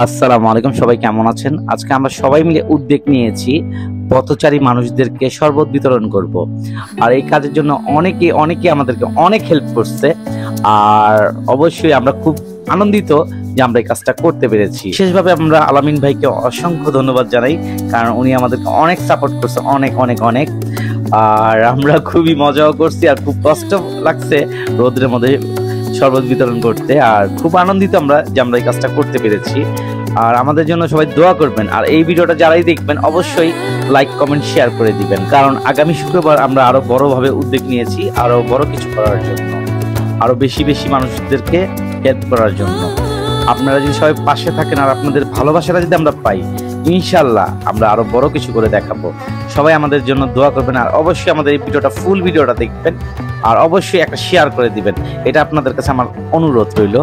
আসসালামু আলাইকুম, সবাই কেমন আছেন? আজকে আমরা সবাই মিলে উদ্যোগ নিয়েছি পথচারী মানুষদেরকে শরবত বিতরণ করব। আর এই কাজের জন্য অনেকে আমাদেরকে অনেক হেল্প করছে। আর অবশ্যই আমরা খুব আনন্দিত যে আমরা এই কাজটা করতে পেরেছি। বিশেষভাবে আমরা আলামিন ভাইকে অসংখ্য ধন্যবাদ জানাই, কারণ উনি আমাদেরকে অনেক সাপোর্ট করছে, অনেক অনেক অনেক। আর আমরা খুবই মজাও করছি আর খুব কষ্ট লাগছে রোদের মধ্যে শরবত বিতরণ করতে। আর খুব আনন্দিত আমরা যে আমরা এই কাজটা করতে পেরেছি। আর আমাদের জন্য সবাই দোয়া করবেন। আর এই ভিডিওটা যারাই দেখবেন অবশ্যই লাইক কমেন্ট শেয়ার করে দিবেন, কারণ আগামী শুক্রবার আমরা আরো বড়ভাবে উদ্যোগ নিয়েছি আরো বড় কিছু করার জন্য, আরো বেশি বেশি মানুষদেরকে হেল্প করার জন্য। আপনারা যদি সবাই পাশে থাকেন আর আপনাদের ভালোবাসাটা যদি আমরা পাই, ইনশাল্লাহ আমরা আরো বড় কিছু করে দেখাবো। সবাই আমাদের জন্য দোয়া করবেন আর অবশ্যই আমাদের এই ভিডিওটা ফুল ভিডিওটা দেখবেন আর অবশ্যই একটা শেয়ার করে দিবেন। এটা আপনাদের কাছে আমার অনুরোধ রইল।